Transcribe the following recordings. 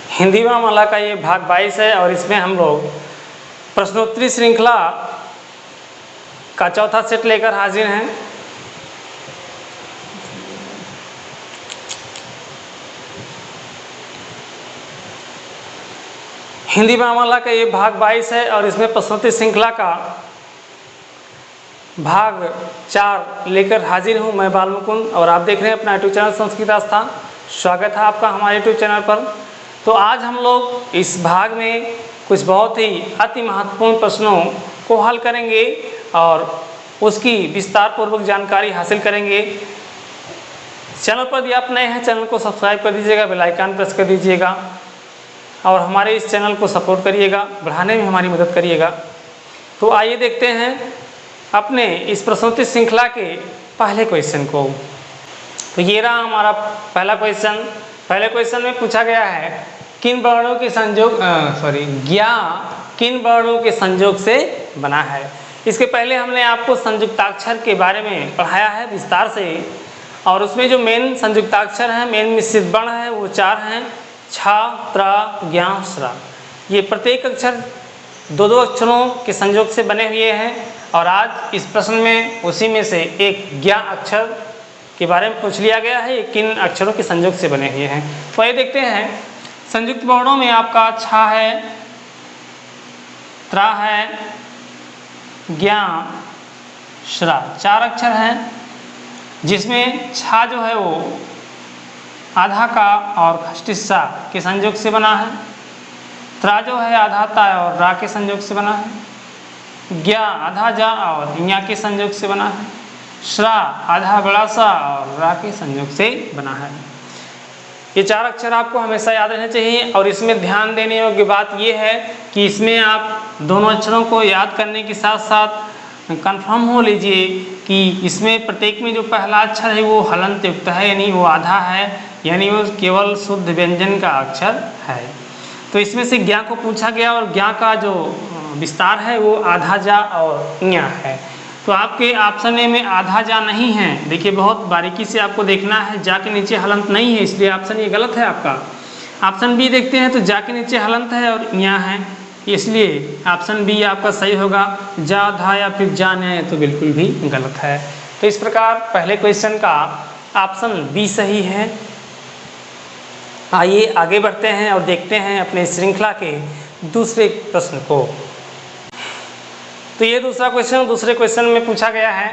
हिंदी वर्णमाला का ये भाग 22 है और इसमें हम लोग प्रश्नोत्तरी श्रृंखला का चौथा सेट लेकर हाजिर हैं। हिंदी वर्णमाला का ये भाग 22 है और इसमें प्रश्नोत्तरी श्रृंखला का भाग 4 लेकर हाजिर हूँ मैं बाल मुकुंद, और आप देख रहे हैं अपना यूट्यूब चैनल संस्कृत आस्था। स्वागत है आपका हमारे यूट्यूब चैनल पर। तो आज हम लोग इस भाग में कुछ बहुत ही अति महत्वपूर्ण प्रश्नों को हल करेंगे और उसकी विस्तार पूर्वक जानकारी हासिल करेंगे। चैनल पर यदि आप नए हैं चैनल को सब्सक्राइब कर दीजिएगा, बेल आइकन प्रेस कर दीजिएगा और हमारे इस चैनल को सपोर्ट करिएगा, बढ़ाने में हमारी मदद करिएगा। तो आइए देखते हैं अपने इस प्रश्नोत्तरी श्रृंखला के पहले क्वेश्चन को। तो ये रहा हमारा पहला क्वेश्चन। पहले क्वेश्चन में पूछा गया है किन वर्णों के संयोग ज्ञा किन वर्णों के संयोग से बना है। इसके पहले हमने आपको संयुक्ताक्षर के बारे में पढ़ाया है विस्तार से, और उसमें जो मेन संयुक्ताक्षर हैं, मेन मिश्रित वर्ण है वो 4 हैं, छ, त्र, ज्ञ, स्र। ये प्रत्येक अक्षर दो अक्षरों के संयोग से बने हुए हैं और आज इस प्रश्न में उसी में से एक ज्ञ अक्षर के बारे में पूछ लिया गया है, ये किन अक्षरों के संयोग से बने हुए हैं। तो ये देखते हैं संयुक्त वर्णों में आपका छ है, त्र है, ज्ञ, श्र 4 अक्षर हैं, जिसमें छ जो है वो आधा का और खष्टिस्सा के संयोग से बना है, त्र जो है आधा ता और रा के संयोग से बना है, ज्ञ आधा जा और ञ के संयोग से बना है, श्र आधा बड़ा सा और रा के संयोग से बना है। ये 4 अक्षर आपको हमेशा याद रहने चाहिए और इसमें ध्यान देने योग्य बात यह है कि इसमें आप दोनों अक्षरों को याद करने के साथ साथ कंफर्म हो लीजिए कि इसमें प्रत्येक में जो पहला अक्षर है वो हलंत युक्त है, यानी वो आधा है, यानी वो केवल शुद्ध व्यंजन का अक्षर है। तो इसमें से ज्ञ को पूछा गया और ज्ञ का जो विस्तार है वो आधा जा और ञ है। तो आपके ऑप्शन ए में आधा जा नहीं है। देखिए बहुत बारीकी से आपको देखना है, जा के नीचे हलंत नहीं है, इसलिए ऑप्शन ये गलत है आपका। ऑप्शन बी देखते हैं तो जा के नीचे हलंत है और ञ है, इसलिए ऑप्शन बी आपका सही होगा। जा धा या फिर जा न तो बिल्कुल भी गलत है। तो इस प्रकार पहले क्वेश्चन का ऑप्शन बी सही है। आइए आगे बढ़ते हैं और देखते हैं अपने श्रृंखला के दूसरे प्रश्न को। तो ये दूसरा क्वेश्चन, दूसरे क्वेश्चन में पूछा गया है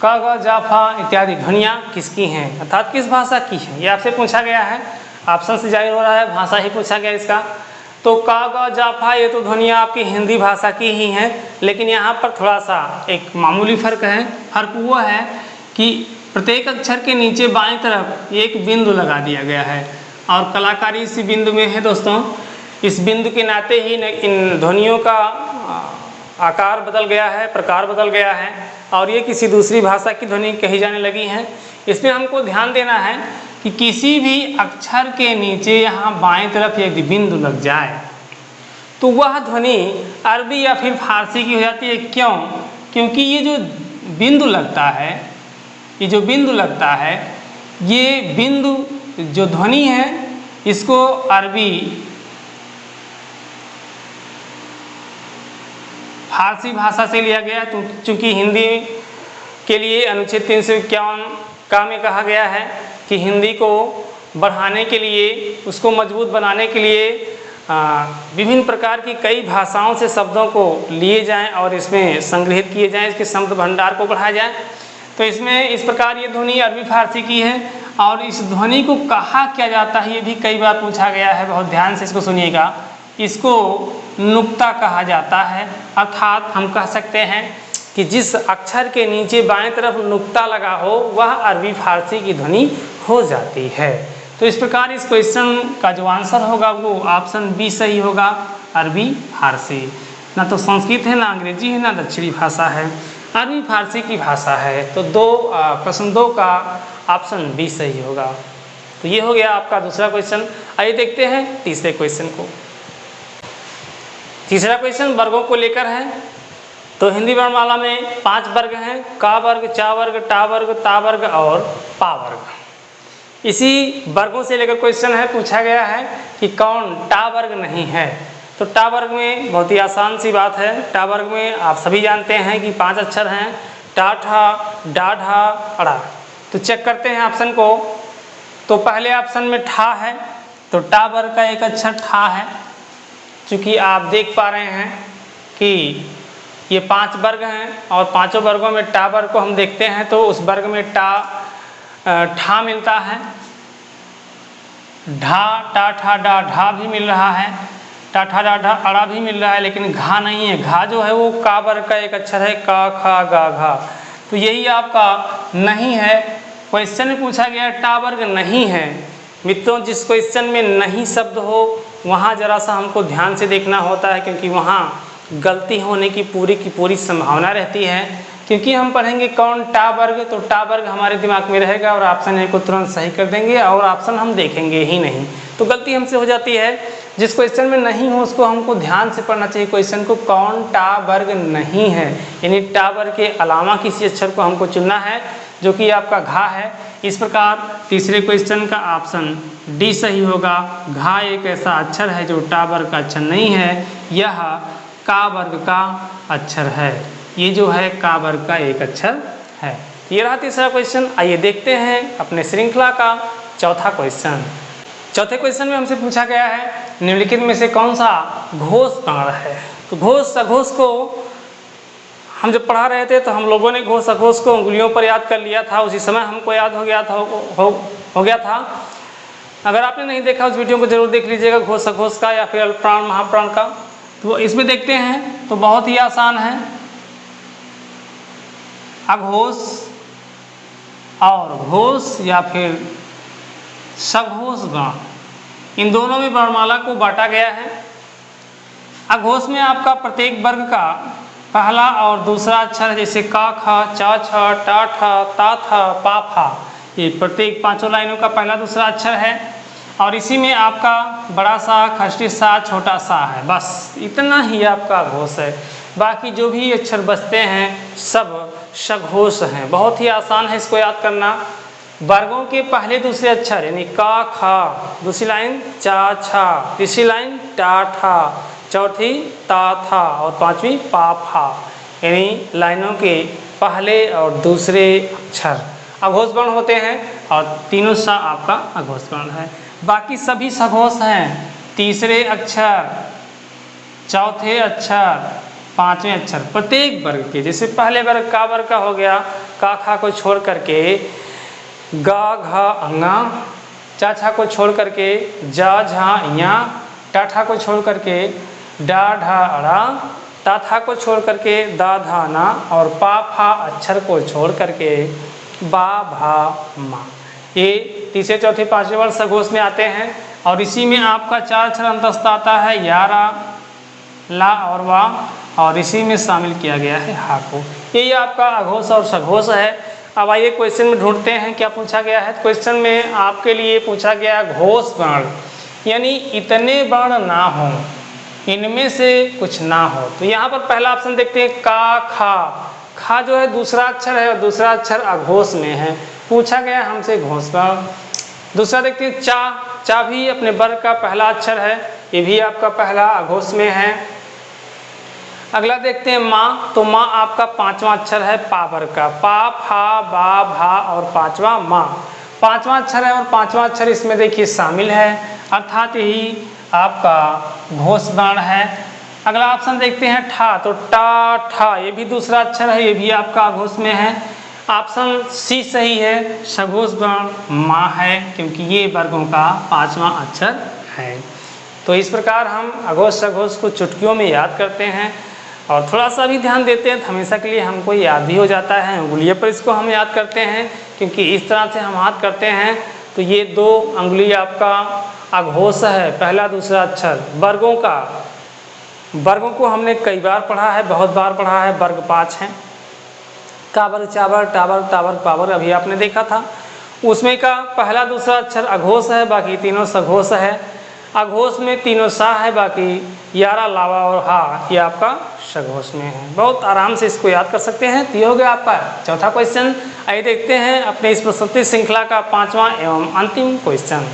क, ग, जा, फा इत्यादि ध्वनियाँ किसकी हैं, अर्थात किस भाषा की है, ये आपसे पूछा गया है। ऑप्शन से जाहिर हो रहा है भाषा ही पूछा गया इसका। तो क, ग, जा, फा ये तो ध्वनियाँ आपकी हिंदी भाषा की ही हैं, लेकिन यहाँ पर थोड़ा सा एक मामूली फर्क है। फर्क वो है कि प्रत्येक अक्षर के नीचे बाएं तरफ एक बिंदु लगा दिया गया है और कलाकारी इसी बिंदु में है दोस्तों। इस बिंदु के नाते ही इन ध्वनियों का आकार बदल गया है, प्रकार बदल गया है और ये किसी दूसरी भाषा की ध्वनि कही जाने लगी हैं। इसमें हमको ध्यान देना है कि किसी भी अक्षर के नीचे यहाँ बाएं तरफ यदि बिंदु लग जाए तो वह ध्वनि अरबी या फिर फारसी की हो जाती है। क्यों? क्योंकि ये जो बिंदु लगता है, ये जो बिंदु लगता है, ये बिंदु जो ध्वनि है इसको अरबी, फारसी भाषा से लिया गया। तो चूँकि हिंदी के लिए अनुच्छेद 351 का में कहा गया है कि हिंदी को बढ़ाने के लिए, उसको मजबूत बनाने के लिए विभिन्न प्रकार की कई भाषाओं से शब्दों को लिए जाएं और इसमें संग्रहित किए जाएं, इसके शब्द भंडार को बढ़ाया जाए। तो इसमें इस प्रकार ये ध्वनि अरबी फारसी की है और इस ध्वनि को कहा क्या जाता है ये भी कई बार पूछा गया है। बहुत ध्यान से इसको सुनिएगा। इसको नुक्ता कहा जाता है, अर्थात हम कह सकते हैं कि जिस अक्षर के नीचे बाएं तरफ नुक्ता लगा हो वह अरबी फारसी की ध्वनि हो जाती है। तो इस प्रकार इस क्वेश्चन का जो आंसर होगा वो ऑप्शन बी सही होगा, अरबी फारसी। ना तो संस्कृत है, ना अंग्रेजी है, ना दक्षिणी भाषा है, अरबी फारसी की भाषा है। तो प्रश्न 2 का ऑप्शन बी सही होगा। तो ये हो गया आपका दूसरा क्वेश्चन। आइए देखते हैं तीसरे क्वेश्चन को। तीसरा क्वेश्चन वर्गों को लेकर है। तो हिंदी वर्णमाला में 5 वर्ग हैं, का वर्ग, चा वर्ग, टा वर्ग, ता वर्ग और पा वर्ग। इसी वर्गों से लेकर क्वेश्चन है, पूछा गया है कि कौन टा वर्ग नहीं है। तो टा वर्ग में बहुत ही आसान सी बात है। टा वर्ग में आप सभी जानते हैं कि 5 अक्षर हैं, टा ठा डा ढा अड़ा। तो चेक करते हैं ऑप्शन को। तो पहले ऑप्शन में ठा है, तो टा वर्ग का एक अक्षर ठा है। चूँकि आप देख पा रहे हैं कि ये 5 वर्ग हैं और पांचों वर्गों में टा वर्ग को हम देखते हैं तो उस वर्ग में ठा मिलता है। ढा टा ठा डा ढा भी मिल रहा है, टा ठा डा ढा अड़ा भी मिल रहा है, लेकिन घा नहीं है। घा जो है वो का वर्ग का एक अक्षर है, का खा गा घा। तो यही आपका नहीं है। क्वेश्चन में पूछा गया टा वर्ग नहीं है। मित्रों, जिस क्वेश्चन में नहीं शब्द हो वहाँ जरा सा हमको ध्यान से देखना होता है, क्योंकि वहाँ गलती होने की पूरी संभावना रहती है। क्योंकि हम पढ़ेंगे कौन टा वर्ग, तो टा वर्ग हमारे दिमाग में रहेगा और ऑप्शन ए को तुरंत सही कर देंगे और ऑप्शन हम देखेंगे ही नहीं। तो गलती हमसे हो जाती है। जिस क्वेश्चन में नहीं हो उसको हमको ध्यान से पढ़ना चाहिए। क्वेश्चन को कौन टा वर्ग नहीं है, यानी टा वर्ग के अलावा किसी अक्षर को हमको चुनना है, जो कि आपका घा है। इस प्रकार तीसरे क्वेश्चन का ऑप्शन डी सही होगा। घा एक ऐसा अक्षर है जो टा वर्ग का अक्षर नहीं है, यह का वर्ग का अक्षर है। ये जो है का वर्ग का एक अक्षर है। ये रहा तीसरा क्वेश्चन। आइए देखते हैं अपने श्रृंखला का चौथा क्वेश्चन। चौथे क्वेश्चन में हमसे पूछा गया है निम्नलिखित में से कौन सा घोष वर्ण है। तो घोष अघोष को हम जब पढ़ा रहे थे तो हम लोगों ने घोष अघोष को उंगलियों पर याद कर लिया था। उसी समय हमको याद हो गया था। अगर आपने नहीं देखा उस वीडियो को जरूर देख लीजिएगा, घोष अघोष का या फिर अल्पप्राण महाप्राण का। तो इसमें देखते हैं तो बहुत ही आसान है। अघोष और घोष या फिर सघोष वर्ण, इन दोनों में वर्णमाला को बांटा गया है। अघोष में आपका प्रत्येक वर्ग का पहला और दूसरा अक्षर जैसे का खा चा छा टा ठा ता था पा फा, ये प्रत्येक 5 लाइनों का पहला दूसरा अक्षर है। और इसी में आपका बड़ा सा खष्टी सा छोटा सा है, बस इतना ही आपका घोष है। बाकी जो भी अक्षर बचते हैं सब सघोष हैं। बहुत ही आसान है इसको याद करना। वर्गों के पहले दूसरे अक्षर यानी का खा, दूसरी लाइन चा छा, तीसरी लाइन टा ठा, चौथी ता था और पांचवी पा फा, यानी लाइनों के पहले और दूसरे अक्षर अघोष वर्ण होते हैं और तीनों सा आपका अघोष वर्ण है। बाकी सभी सघोष हैं। तीसरे अक्षर, चौथे अक्षर, पांचवें अक्षर प्रत्येक वर्ग के, जैसे पहले वर्ग का वर्ग का हो गया, का खा को छोड़ करके गा घा अंगा, चा छा को छोड़ करके जा झा या, टा ठा को छोड़ करके डा ढा अड़ा, ता था को छोड़ करके दा धा ना और पा फा अक्षर को छोड़ करके बा भा मा। ये तीसरे चौथे पांचवें वर्ग सघोष में आते हैं। और इसी में आपका 4 अक्षर अंतस्थ आता है, यारा ला और वा, और इसी में शामिल किया गया है हा को। यही आपका अघोष और सघोष है। अब आइए क्वेश्चन में ढूंढते हैं क्या पूछा गया है। क्वेश्चन में आपके लिए पूछा गया घोष वर्ण, यानी इतने वर्ण ना हो, इनमें से कुछ ना हो। तो यहाँ पर पहला ऑप्शन देखते हैं का खा। खा जो है दूसरा अक्षर है और दूसरा अक्षर अघोष में है, पूछा गया हमसे घोष वर्ण। दूसरा देखते हैं चा। चा भी अपने वर्ग का पहला अक्षर है, ये भी आपका पहला अघोष में है। अगला देखते हैं माँ। तो माँ आपका 5वां अक्षर है पा वर्ग का, पा फा बा भा और 5वां माँ, 5वां अक्षर है और 5वां अक्षर इसमें देखिए शामिल है, अर्थात यही आपका घोष वर्ण है। अगला ऑप्शन देखते हैं ठा। तो टा ठा ये भी दूसरा अक्षर है, ये भी आपका अघोष में है। ऑप्शन सी सही है, सघोष वर्ण माँ है, क्योंकि ये वर्गों का 5वां अक्षर है। तो इस प्रकार हम अघोष सघोष को चुटकियों में याद करते हैं और थोड़ा सा भी ध्यान देते हैं तो हमेशा के लिए हमको याद भी हो जाता है। उंगलियों पर इसको हम याद करते हैं, क्योंकि इस तरह से हम हाथ करते हैं तो ये 2 अंगुली आपका अघोष है, पहला दूसरा अक्षर। वर्गों को हमने कई बार पढ़ा है, बहुत बार पढ़ा है। वर्ग 5 हैं, काबर चावर टावर टावर पावर, अभी आपने देखा था। उसमें का पहला दूसरा अक्षर अघोष है, बाकी तीनों सघोष है। अघोष में तीनों सा है, बाकी यारा लावा और हा ये आपका सघोष में है। बहुत आराम से इसको याद कर सकते हैं। तो ये हो गया आपका चौथा क्वेश्चन। आइए देखते हैं अपने इस प्रस्तुति श्रृंखला का पांचवा एवं अंतिम क्वेश्चन।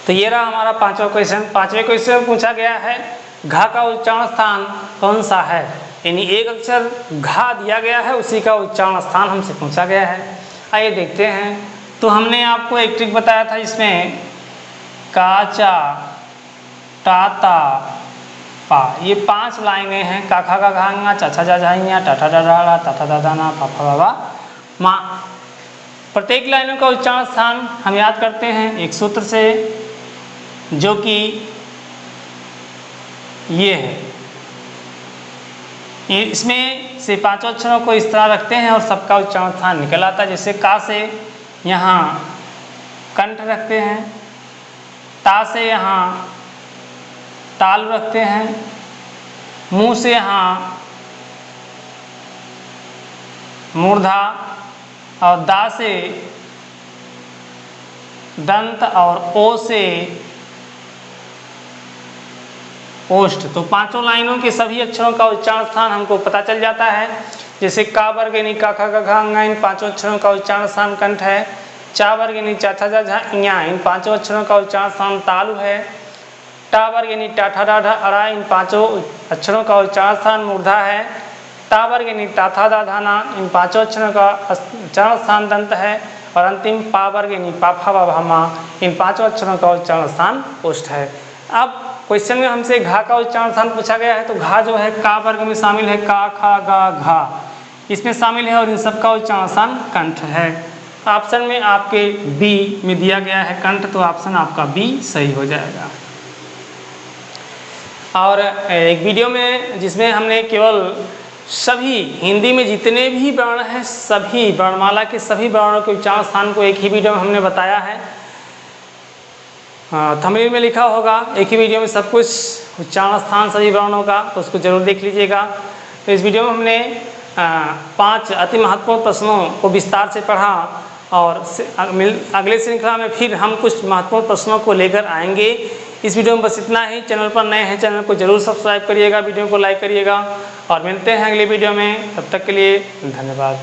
तो ये रहा हमारा पांचवा क्वेश्चन। पांचवें क्वेश्चन में पूछा गया है घा का उच्चारण स्थान कौन सा है, यानी एक अक्षर घा दिया गया है, उसी का उच्चारण स्थान हमसे पूछा गया है। आइए देखते हैं। तो हमने आपको एक ट्रिक बताया था, इसमें काचा टाता पा ये 5 लाइनें हैं। काखा का घांगा, चाचा जा झाइया, टाटा डाढ़ा, ताथा दादाना, पापा बाबा माँ। प्रत्येक लाइनों का उच्चारण स्थान हम याद करते हैं एक सूत्र से, जो कि ये है। इसमें से 5 अक्षरों को इस तरह रखते हैं और सबका उच्चारण स्थान निकल आता है। जैसे का से यहाँ कंठ रखते हैं, ता से यहाँ ताल रखते हैं, मुंह से यहाँ मूर्धा, और दा से दंत, और ओ से ओष्ठ। तो पांचों लाइनों के सभी अक्षरों का उच्चारण स्थान हमको पता चल जाता है। जैसे का वर्ग यानी का खा का घा इन 5 अक्षरों का उच्चारण स्थान कंठ है। चा वर्ग यानी चा था जा झा इन 5 अक्षरों का उच्चारण स्थान तालु है। टा वर्ग यानी टा ठा डा ढा अड़ा इन 5 अक्षरों का उच्चारण स्थान मूर्धा है। ता वर्ग यानी टा था दा धाना इन 5 अक्षरों का उच्चारण स्थान दंत है। और अंतिम पा वर्ग यानी पा फा बा भा मा इन 5 अक्षरों का उच्चारण स्थान ओष्ठ है। अब क्वेश्चन में हमसे घा का उच्चारण स्थान पूछा गया है, तो घा जो है का वर्ग में शामिल है, का खा गा घा इसमें शामिल है, और इन सब का उच्चारण स्थान कंठ है। ऑप्शन में आपके बी में दिया गया है कंठ, तो ऑप्शन आपका बी सही हो जाएगा। और एक वीडियो में जिसमें हमने केवल सभी हिंदी में जितने भी वर्ण हैं, सभी वर्णमाला के सभी वर्णों के उच्चारण स्थान को एक ही वीडियो में हमने बताया है। थंबनेल में लिखा होगा एक ही वीडियो में सब कुछ उच्चारण स्थान सभी वर्णों का, तो उसको जरूर देख लीजिएगा। तो इस वीडियो में हमने 5 अति महत्वपूर्ण प्रश्नों को विस्तार से पढ़ा, और अगले श्रृंखला में फिर हम कुछ महत्वपूर्ण प्रश्नों को लेकर आएंगे। इस वीडियो में बस इतना ही। चैनल पर नए हैं, चैनल को जरूर सब्सक्राइब करिएगा, वीडियो को लाइक करिएगा, और मिलते हैं अगले वीडियो में। तब तक के लिए धन्यवाद।